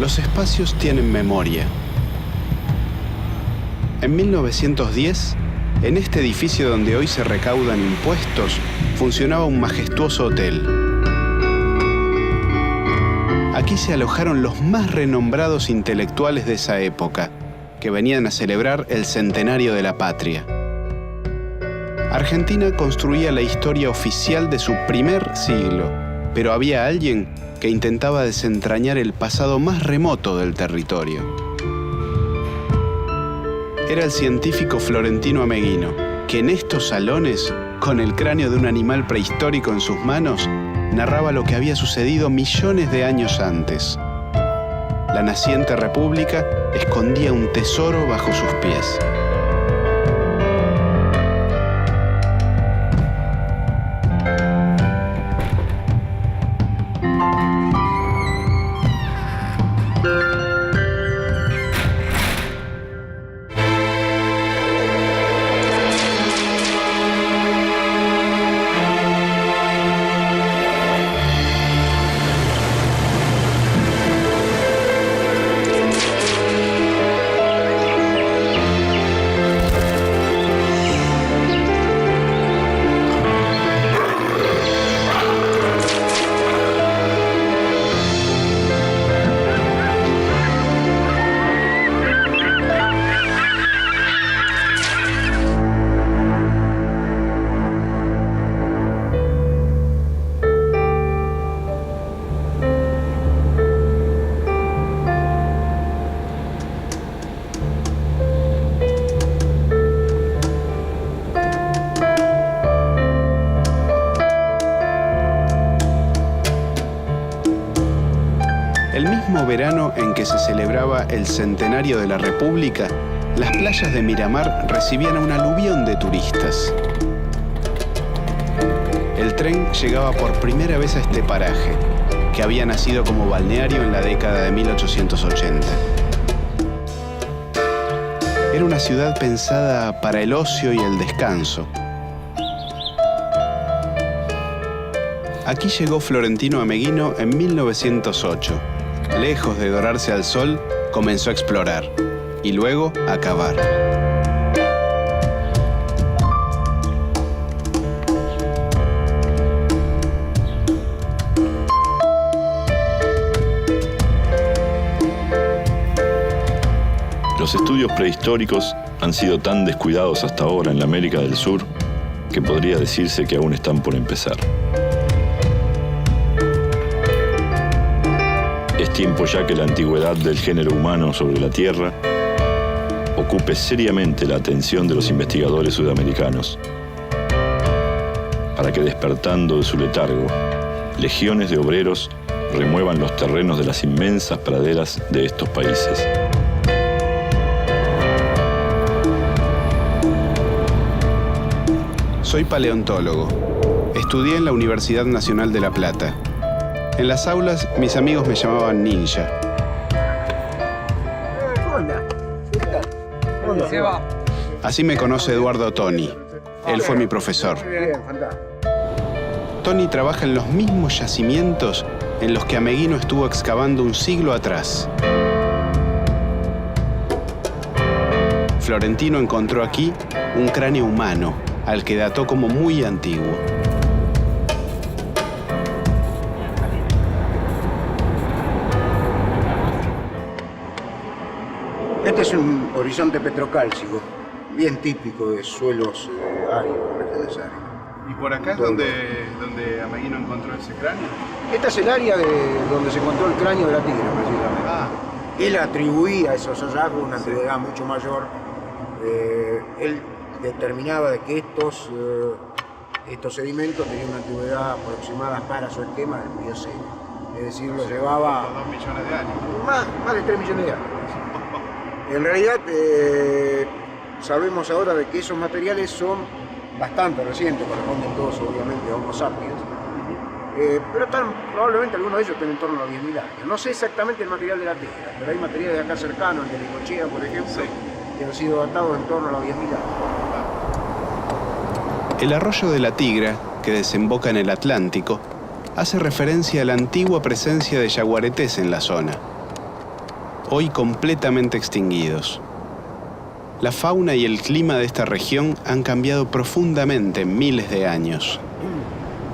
Los espacios tienen memoria. En 1910, en este edificio donde hoy se recaudan impuestos, funcionaba un majestuoso hotel. Aquí se alojaron los más renombrados intelectuales de esa época, que venían a celebrar el centenario de la patria. Argentina construía la historia oficial de su primer siglo, pero había alguien que intentaba desentrañar el pasado más remoto del territorio. Era el científico Florentino Ameghino, que en estos salones, con el cráneo de un animal prehistórico en sus manos, narraba lo que había sucedido millones de años antes. La naciente república escondía un tesoro bajo sus pies. El mismo verano en que se celebraba el centenario de la República, las playas de Miramar recibían a un aluvión de turistas. El tren llegaba por primera vez a este paraje, que había nacido como balneario en la década de 1880. Era una ciudad pensada para el ocio y el descanso. Aquí llegó Florentino Ameghino en 1908. Lejos de dorarse al sol, comenzó a explorar y luego a cavar. Los estudios prehistóricos han sido tan descuidados hasta ahora en la América del Sur que podría decirse que aún están por empezar. Es tiempo ya que la antigüedad del género humano sobre la Tierra ocupe seriamente la atención de los investigadores sudamericanos, para que, despertando de su letargo, legiones de obreros remuevan los terrenos de las inmensas praderas de estos países. Soy paleontólogo. Estudié en la Universidad Nacional de La Plata. En las aulas, mis amigos me llamaban ninja. Así me conoce Eduardo Toni. Él fue mi profesor. Toni trabaja en los mismos yacimientos en los que Ameghino estuvo excavando un siglo atrás. Florentino encontró aquí un cráneo humano, al que dató como muy antiguo. Este es un horizonte petrocálcico, bien típico de suelos áridos, regiones áridas. ¿Y por acá es donde Ameghino encontró ese cráneo? Esta es el área donde se encontró el cráneo de la tigre, precisamente. Él atribuía a esos hallazgos una antigüedad mucho mayor. Él determinaba de que estos sedimentos tenían una antigüedad aproximada para su esquema del Mioceno. Es decir, lo llevaba 2 millones de años. Más de 3 millones de años. En realidad, sabemos ahora de que esos materiales son bastante recientes, corresponden todos obviamente a Homo sapiens, pero probablemente algunos de ellos estén en torno a los 10.000 años. No sé exactamente el material de la Tierra, pero hay materiales de acá cercanos, el de Necochea, por ejemplo, que han sido datados en torno a los 10.000 años. El arroyo de la Tigra, que desemboca en el Atlántico, hace referencia a la antigua presencia de yaguaretés en la zona. hoy completamente extinguidos. La fauna y el clima de esta región han cambiado profundamente en miles de años.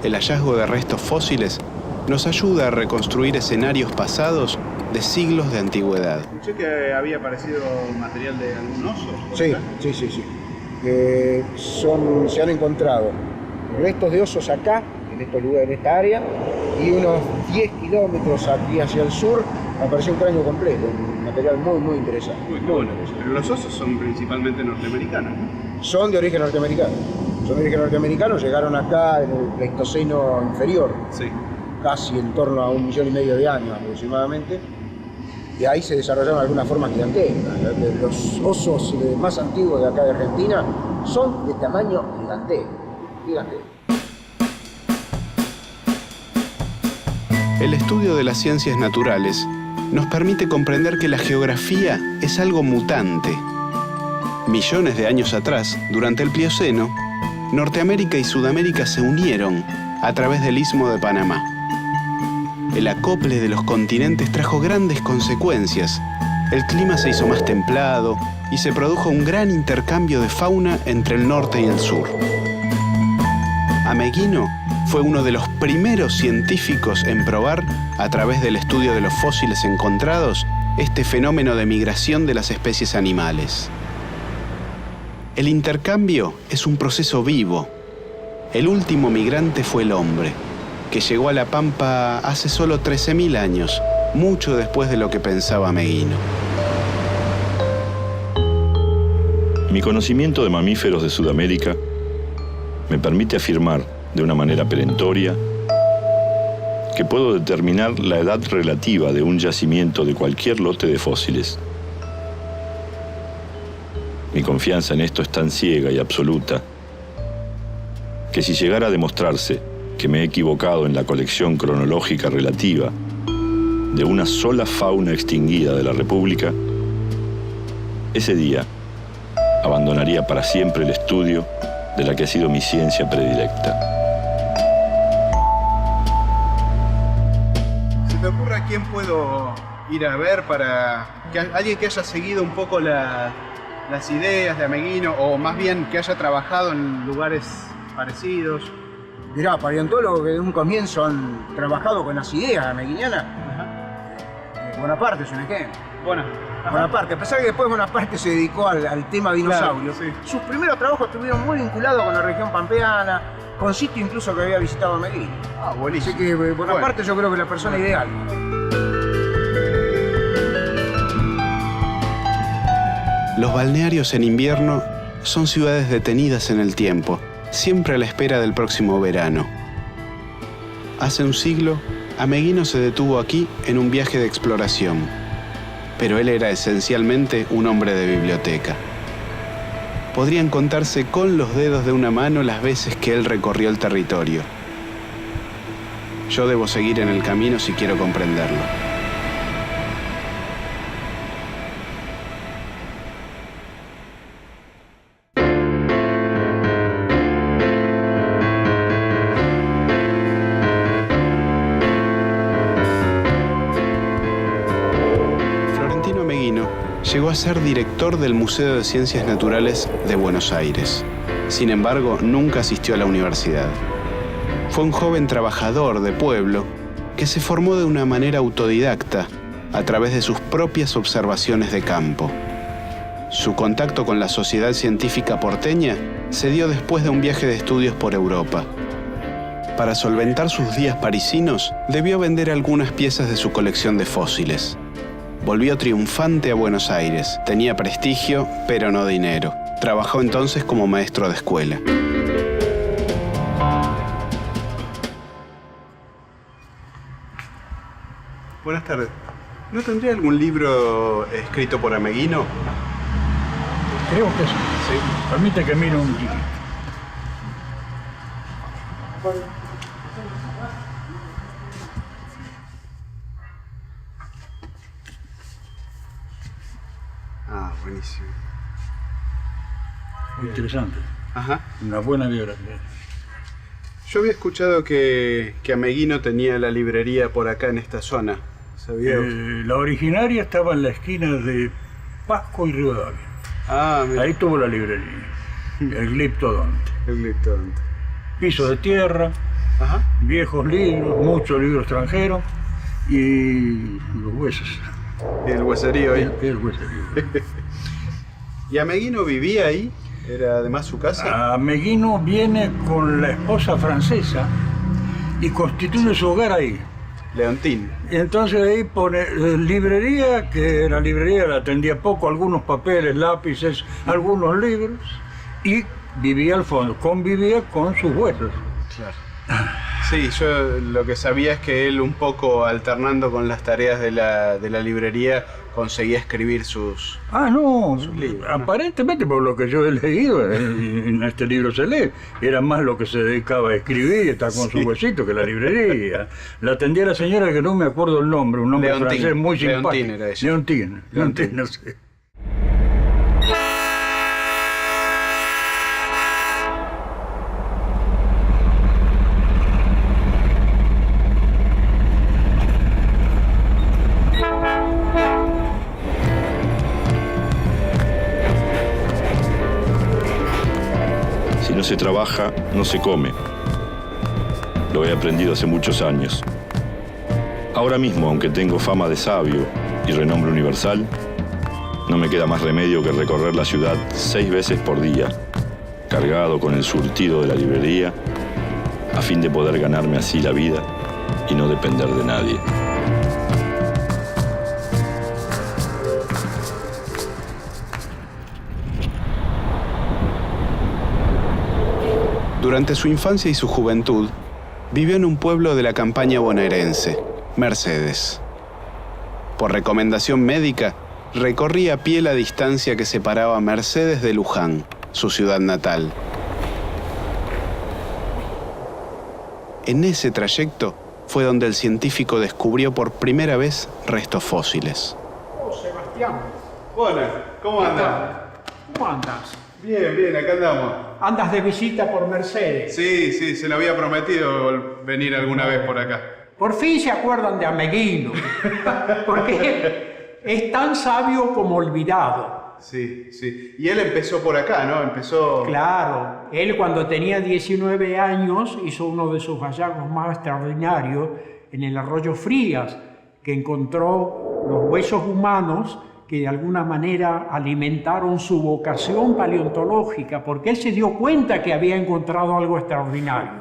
El hallazgo de restos fósiles nos ayuda a reconstruir escenarios pasados de siglos de antigüedad. Escuché que había aparecido material de algún oso. Sí. Se han encontrado restos de osos acá, en estos lugares, en esta área, y unos 10 kilómetros aquí hacia el sur apareció un cráneo completo, un material muy interesante. Muy bueno. Pero los osos son principalmente norteamericanos, ¿no? Son de origen norteamericano. Llegaron acá en el Pleistoceno inferior, Sí. casi en torno a 1,5 millones de años aproximadamente. De ahí se desarrollaron algunas formas gigantescas. Los osos más antiguos de acá de Argentina son de tamaño gigantesco. El estudio de las ciencias naturales nos permite comprender que la geografía es algo mutante. Millones de años atrás, durante el Plioceno, Norteamérica y Sudamérica se unieron a través del Istmo de Panamá. El acople de los continentes trajo grandes consecuencias. El clima se hizo más templado y se produjo un gran intercambio de fauna entre el norte y el sur. Ameghino fue uno de los primeros científicos en probar, a través del estudio de los fósiles encontrados, este fenómeno de migración de las especies animales. El intercambio es un proceso vivo. El último migrante fue el hombre, que llegó a la Pampa hace solo 13.000 años, mucho después de lo que pensaba Ameghino. Mi conocimiento de mamíferos de Sudamérica me permite afirmar de una manera perentoria que puedo determinar la edad relativa de un yacimiento de cualquier lote de fósiles. Mi confianza en esto es tan ciega y absoluta que si llegara a demostrarse que me he equivocado en la colección cronológica relativa de una sola fauna extinguida de la República, ese día abandonaría para siempre el estudio de la que ha sido mi ciencia predilecta. ¿Se te ocurre a quién puedo ir a ver para alguien que haya seguido un poco las ideas de Ameghino, o más bien que haya trabajado en lugares parecidos? Mirá, paleontólogos que de un comienzo han trabajado con las ideas ameghinianas. Bonaparte es un ejemplo. Bonaparte, a pesar de que después Bonaparte se dedicó al tema dinosaurio, Claro, sí. sus primeros trabajos estuvieron muy vinculados con la región pampeana, con sitio incluso que había visitado Ameghino. Ah, buenísimo. Así que Bonaparte yo creo que es la persona ideal. Los balnearios en invierno son ciudades detenidas en el tiempo, siempre a la espera del próximo verano. Hace un siglo, Ameghino se detuvo aquí en un viaje de exploración, pero él era esencialmente un hombre de biblioteca. Podrían contarse con los dedos de una mano las veces que él recorrió el territorio. Yo debo seguir en el camino si quiero comprenderlo. Llegó a ser director del Museo de Ciencias Naturales de Buenos Aires. Sin embargo, nunca asistió a la universidad. Fue un joven trabajador de pueblo que se formó de una manera autodidacta a través de sus propias observaciones de campo. Su contacto con la sociedad científica porteña se dio después de un viaje de estudios por Europa. Para solventar sus días parisinos, debió vender algunas piezas de su colección de fósiles. Volvió triunfante a Buenos Aires. Tenía prestigio, pero no dinero. Trabajó entonces como maestro de escuela. Buenas tardes. ¿No tendría algún libro escrito por Ameghino? Creo que sí. Sí. Permite que mire un poquito. Ah, buenísimo. Muy interesante. Ajá. Una buena biografía. Yo había escuchado que Ameghino tenía la librería por acá en esta zona, sabía. La originaria estaba en la esquina de Pasco y Rivadavia. Ah, mira. Ahí tuvo la librería, el Gliptodonte. El Gliptodonte. Piso de tierra, Ajá. viejos libros, muchos libros extranjeros y los huesos. Y el hueserío ahí. El hueserío. ¿Y Ameguino vivía ahí? ¿Era además su casa? Meguino viene con la esposa francesa y constituye su hogar ahí. Leontín. Y entonces ahí pone librería, que la librería la atendía poco, algunos papeles, lápices, algunos libros, y vivía al fondo, convivía con sus huesos. Claro. Sí, yo lo que sabía es que él, un poco alternando con las tareas de la librería, conseguía escribir sus... libros, aparentemente por lo que yo he leído, en este libro se lee, era más lo que se dedicaba a escribir y estar con su huesito que la librería. La atendía la señora que no me acuerdo el nombre, un nombre Leontín. francés muy simpático. Leontín era ella. Leontín, no sé. Si no se trabaja, no se come. Lo he aprendido hace muchos años. Ahora mismo, aunque tengo fama de sabio y renombre universal, no me queda más remedio que recorrer la ciudad 6 veces por día, cargado con el surtido de la librería, a fin de poder ganarme así la vida y no depender de nadie. Durante su infancia y su juventud, vivió en un pueblo de la campaña bonaerense, Mercedes. Por recomendación médica, recorría a pie la distancia que separaba Mercedes de Luján, su ciudad natal. En ese trayecto fue donde el científico descubrió por primera vez restos fósiles. Oh, Sebastián, Bueno, ¿cómo andas? ¿cómo andas? Bien, bien, acá andamos. ¿Andas de visita por Mercedes? Sí, sí, se lo había prometido venir alguna vez por acá. Por fin se acuerdan de Ameguino, porque es tan sabio como olvidado. Sí, sí. Y él empezó por acá, ¿no? Empezó... Claro, él cuando tenía 19 años hizo uno de sus hallazgos más extraordinarios en el arroyo Frías, que encontró los huesos humanos que de alguna manera alimentaron su vocación paleontológica, porque él se dio cuenta que había encontrado algo extraordinario.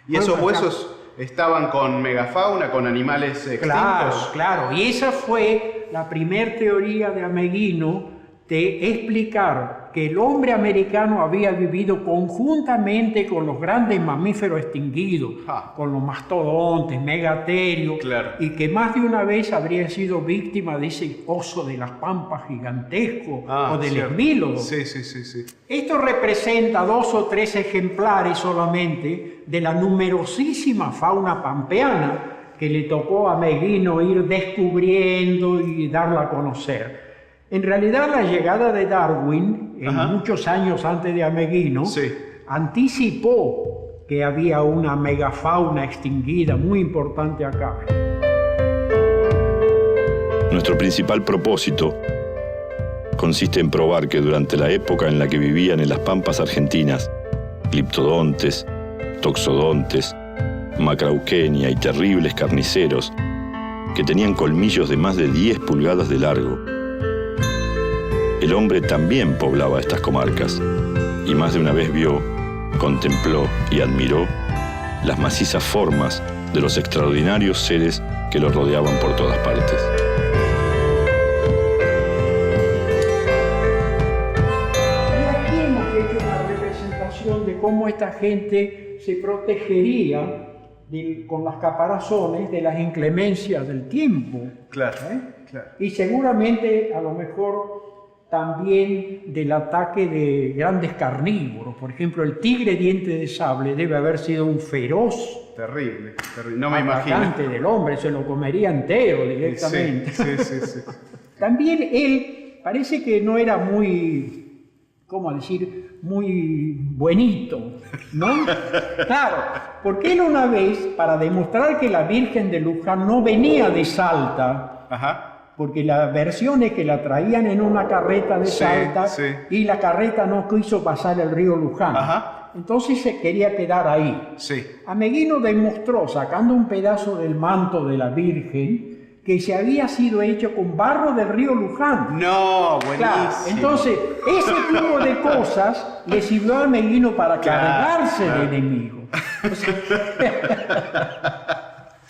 ¿Y esos huesos estaban con megafauna, con animales extintos? Claro, claro. Y esa fue la primer teoría de Ameguino de explicar que el hombre americano había vivido conjuntamente con los grandes mamíferos extinguidos, con los mastodontes, megaterios, claro, y que más de una vez habría sido víctima de ese oso de las pampas gigantesco o del esmílodo. Sí, sí, sí, sí. Esto representa 2 o 3 ejemplares solamente de la numerosísima fauna pampeana que le tocó a Ameguino ir descubriendo y darla a conocer. En realidad, la llegada de Darwin, muchos años antes de Ameguino, anticipó que había una megafauna extinguida muy importante acá. Nuestro principal propósito consiste en probar que durante la época en la que vivían en las pampas argentinas gliptodontes, toxodontes, macrauquenia y terribles carniceros que tenían colmillos de más de 10 pulgadas de largo, el hombre también poblaba estas comarcas y más de una vez vio, contempló y admiró las macizas formas de los extraordinarios seres que lo rodeaban por todas partes. Y aquí hemos hecho una representación de cómo esta gente se protegería con las caparazones de las inclemencias del tiempo. Claro, claro. Y seguramente, a lo mejor, también del ataque de grandes carnívoros. Por ejemplo, el tigre diente de sable debe haber sido un feroz Terrible, terrible. No me imagino. atacante del hombre, se lo comería entero directamente. Sí, sí, sí, sí. También él parece que no era muy ¿cómo decir?, muy buenito, ¿no? Claro, porque él una vez, para demostrar que la Virgen de Luján no venía de Salta, Ajá. porque la versión es que la traían en una carreta de Salta y la carreta no quiso pasar el río Luján. Ajá. Entonces se quería quedar ahí. Sí. Ameguino demostró, sacando un pedazo del manto de la Virgen, que se había sido hecho con barro del río Luján. No, buenísimo. Claro, entonces, ese tipo de cosas le sirvió a Ameguino para cargarse de enemigos. O sea,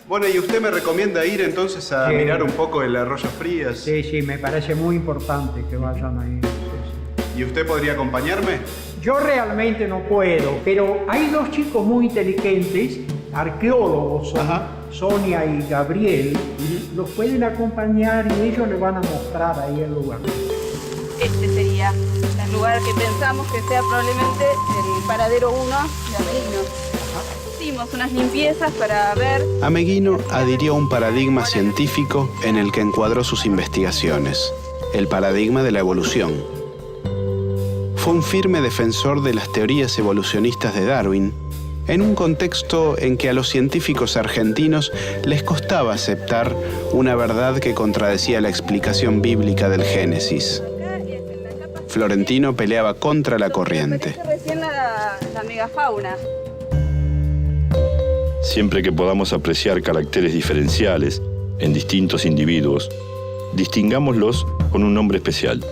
bueno, ¿y usted me recomienda ir entonces a mirar un poco el Arroyo Frías? sí, me parece muy importante que vayan ahí. Sí. ¿Y usted podría acompañarme? Yo realmente no puedo, pero hay dos chicos muy inteligentes, arqueólogos, Sonia y Gabriel, los pueden acompañar y ellos le van a mostrar ahí el lugar. Este sería el lugar que pensamos que sea probablemente el paradero 1 de Ameguino. Hicimos unas limpiezas para ver... Ameguino adhirió un paradigma científico en el que encuadró sus investigaciones, el paradigma de la evolución. Fue un firme defensor de las teorías evolucionistas de Darwin, en un contexto en que a los científicos argentinos les costaba aceptar una verdad que contradecía la explicación bíblica del Génesis. Florentino peleaba contra la corriente. Recién la megafauna. Siempre que podamos apreciar caracteres diferenciales en distintos individuos, distingámoslos con un nombre especial.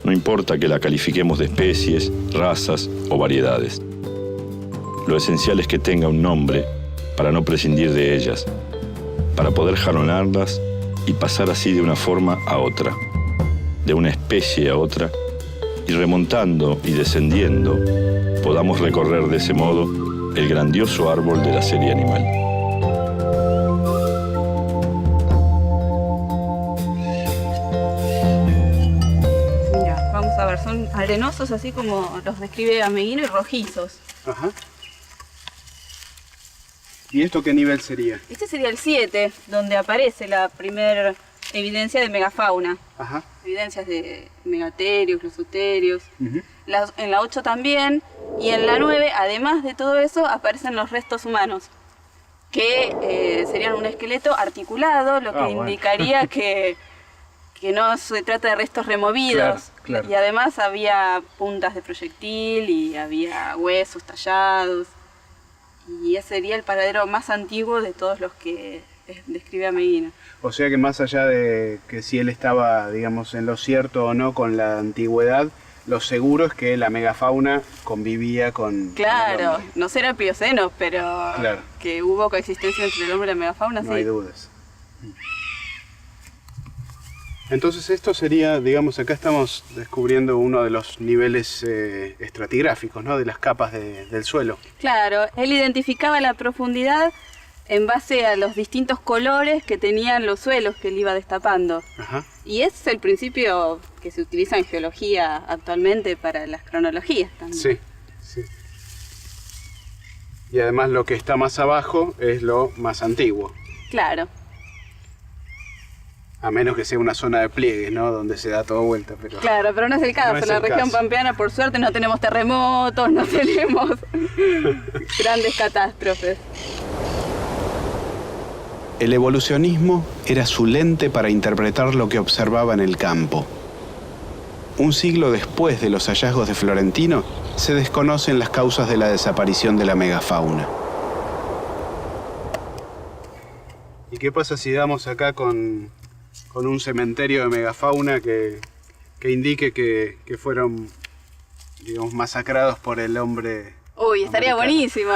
No importa que la califiquemos de especies, razas o variedades. Lo esencial es que tenga un nombre para no prescindir de ellas, para poder jalonarlas y pasar así de una forma a otra, de una especie a otra, y remontando y descendiendo, podamos recorrer de ese modo el grandioso árbol de la serie animal. Mira, vamos a ver, son arenosos así como los describe Ameguino y rojizos. Ajá. ¿Y esto qué nivel sería? Este sería el 7, donde aparece la primera evidencia de megafauna. Ajá. Evidencias de megaterios, glosoterios. En la 8 también. Y en la 9, además de todo eso, aparecen los restos humanos, que serían un esqueleto articulado, lo que indicaría que no se trata de restos removidos. Claro. Y además había puntas de proyectil y había huesos tallados. Y ese sería el paradero más antiguo de todos los que describe Ameguino. O sea que más allá de que si él estaba, digamos, en lo cierto o no con la antigüedad, lo seguro es que la megafauna convivía con... Claro, no será plioceno, pero que hubo coexistencia entre el hombre y la megafauna, sí. No hay dudas. Entonces esto sería, digamos, acá estamos descubriendo uno de los niveles estratigráficos, ¿no? De las capas del suelo. Claro, él identificaba la profundidad en base a los distintos colores que tenían los suelos que él iba destapando. Ajá. Y ese es el principio que se utiliza en geología actualmente para las cronologías también. Sí, sí. Y además lo que está más abajo es lo más antiguo. Claro. A menos que sea una zona de pliegues, ¿no? Donde se da todo vuelta, pero... Claro, pero no es el caso. En la región pampeana, por suerte, no tenemos terremotos, no tenemos grandes catástrofes. El evolucionismo era su lente para interpretar lo que observaba en el campo. Un siglo después de los hallazgos de Florentino, se desconocen las causas de la desaparición de la megafauna. ¿Y qué pasa si damos acá con un cementerio de megafauna que indique que fueron, digamos, masacrados por el hombre? Uy, estaría buenísimo.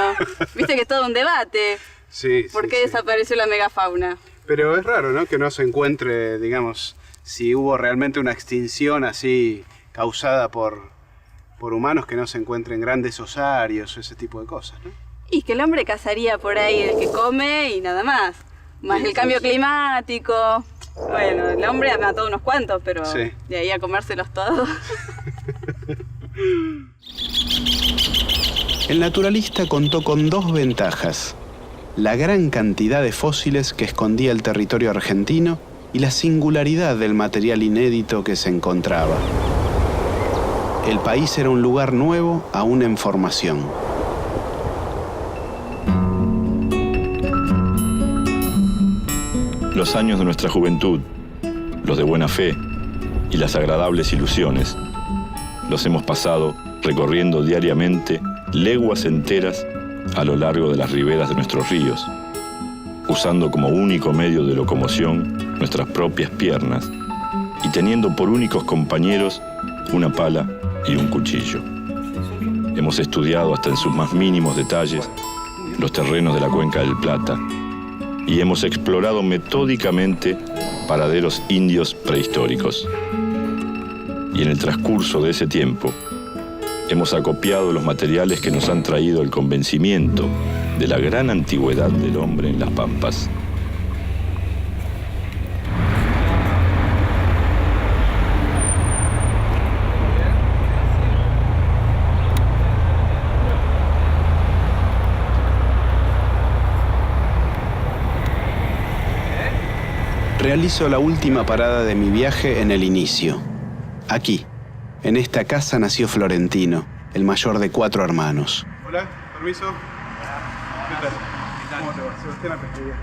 Viste que es todo un debate. Sí. ¿Por qué desapareció la megafauna? Pero es raro, ¿no? Que no se encuentre, digamos, si hubo realmente una extinción así causada por humanos, que no se encuentren grandes osarios, ese tipo de cosas, ¿no? Y que el hombre cazaría por ahí el que come y nada más. Más el cambio climático. Bueno, el hombre ha matado unos cuantos, pero de ahí a comérselos todos. El naturalista contó con dos ventajas: la gran cantidad de fósiles que escondía el territorio argentino y la singularidad del material inédito que se encontraba. el país era un lugar nuevo, aún en formación. Los años de nuestra juventud, los de buena fe y las agradables ilusiones, los hemos pasado recorriendo diariamente leguas enteras a lo largo de las riberas de nuestros ríos, usando como único medio de locomoción nuestras propias piernas y teniendo por únicos compañeros una pala y un cuchillo. Hemos estudiado hasta en sus más mínimos detalles los terrenos de la Cuenca del Plata y hemos explorado metódicamente paraderos indios prehistóricos. Y en el transcurso de ese tiempo, hemos acopiado los materiales que nos han traído el convencimiento de la gran antigüedad del hombre en las pampas. Realizo la última parada de mi viaje en el inicio. Aquí, en esta casa nació Florentino, el mayor de 4 hermanos. Hola, permiso. ¿Qué tal? ¿Cómo te va? Sebastián Apestería.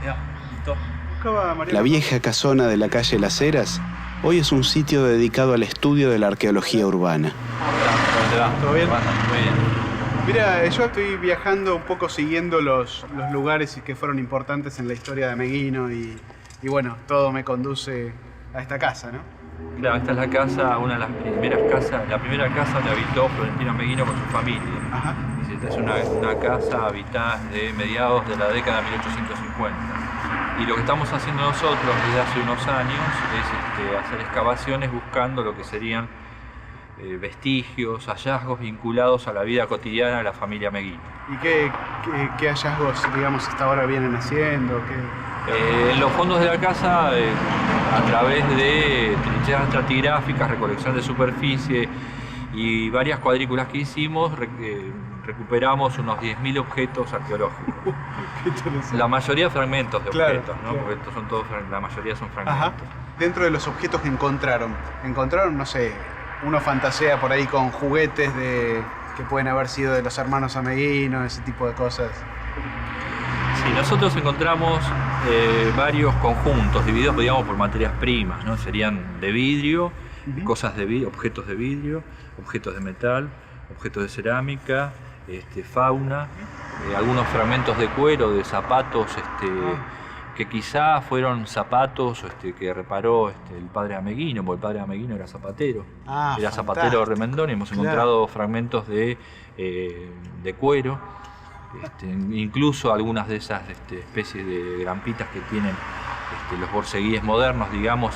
Ya, listo. Buscaba a Mariano. La vieja casona de la calle Las Heras hoy es un sitio dedicado al estudio de la arqueología urbana. ¿Cómo te va? ¿Todo bien? Muy bien. Mira, yo estoy viajando un poco siguiendo los lugares que fueron importantes en la historia de Ameghino y bueno, todo me conduce a esta casa, ¿no? Claro, esta es la casa, una de las primeras casas, la primera casa donde habitó Florentino Ameghino con su familia. Ajá. Esta es una casa habitada de mediados de la década de 1850. Y lo que estamos haciendo nosotros desde hace unos años es hacer excavaciones buscando lo que serían vestigios, hallazgos vinculados a la vida cotidiana de la familia Ameghino. ¿Y qué hallazgos, digamos, hasta ahora vienen haciendo? En los fondos de la casa, a través de trincheras estratigráficas, recolección de superficie y varias cuadrículas que hicimos, recuperamos unos 10.000 objetos arqueológicos. La mayoría fragmentos de objetos, ¿no? Porque estos son todos, la mayoría son fragmentos. Ajá. Dentro de los objetos que encontraron, no sé, uno fantasea por ahí con juguetes que pueden haber sido de los hermanos Ameghino, ese tipo de cosas. Sí, nosotros encontramos varios conjuntos divididos, digamos, por materias primas, ¿no? Serían de vidrio, cosas de vidrio, objetos de vidrio, objetos de metal, objetos de cerámica, fauna, algunos fragmentos de cuero, de zapatos, que quizá fueron zapatos que reparó el padre Ameghino, porque el padre Ameghino era zapatero. Era zapatero de remendón, y hemos encontrado fragmentos de cuero. Incluso algunas de esas especies de grampitas que tienen los borceguíes modernos, digamos,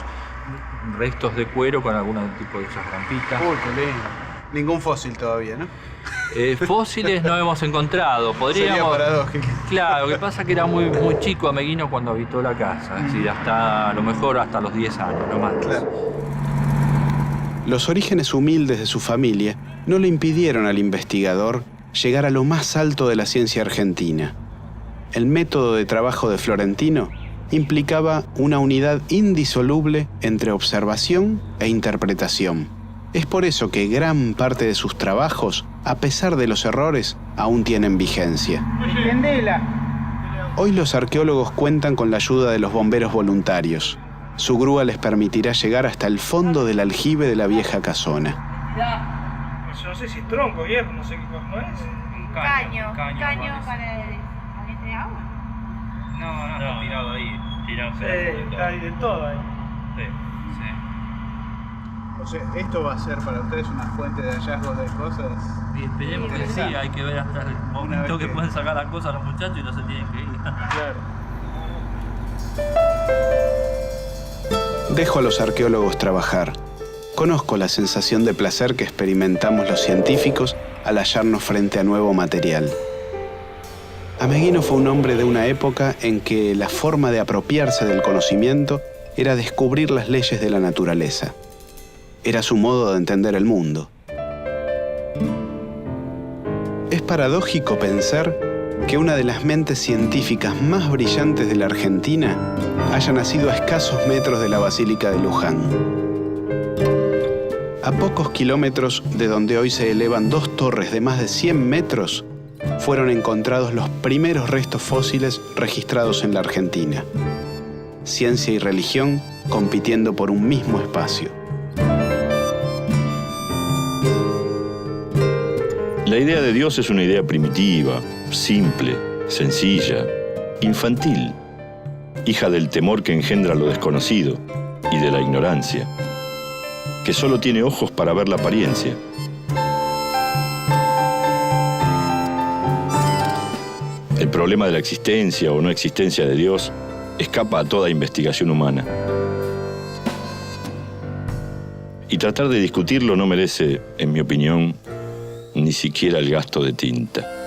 restos de cuero con algún tipo de esas grampitas. Uy, qué lindo. Ningún fósil todavía, ¿no? Fósiles no hemos encontrado. Sería paradójico. Claro, lo que pasa es que era muy chico Ameghino cuando habitó la casa, es decir, a lo mejor hasta los 10 años, no más. Claro. Los orígenes humildes de su familia no le impidieron al investigador llegar a lo más alto de la ciencia argentina. El método de trabajo de Florentino implicaba una unidad indisoluble entre observación e interpretación. Es por eso que gran parte de sus trabajos, a pesar de los errores, aún tienen vigencia. Hoy los arqueólogos cuentan con la ayuda de los bomberos voluntarios. Su grúa les permitirá llegar hasta el fondo del aljibe de la vieja casona. No sé si es tronco, viejo, no sé qué cosa es. Un caño para entre agua. No, está tirado ahí. Tirado, Sí, está ahí de todo ahí. Sí. O sea, ¿esto va a ser para ustedes una fuente de hallazgos de cosas? Y esperemos que sí, hay que ver hasta el momento que pueden sacar las cosas los muchachos y no se tienen que ir. Claro. Dejo a los arqueólogos trabajar. Conozco la sensación de placer que experimentamos los científicos al hallarnos frente a nuevo material. Ameghino fue un hombre de una época en que la forma de apropiarse del conocimiento era descubrir las leyes de la naturaleza. Era su modo de entender el mundo. Es paradójico pensar que una de las mentes científicas más brillantes de la Argentina haya nacido a escasos metros de la Basílica de Luján. a pocos kilómetros de donde hoy se elevan 2 torres de más de 100 metros, fueron encontrados los primeros restos fósiles registrados en la Argentina. Ciencia y religión compitiendo por un mismo espacio. La idea de Dios es una idea primitiva, simple, sencilla, infantil, hija del temor que engendra lo desconocido y de la ignorancia, que solo tiene ojos para ver la apariencia. El problema de la existencia o no existencia de Dios escapa a toda investigación humana. Y tratar de discutirlo no merece, en mi opinión, ni siquiera el gasto de tinta.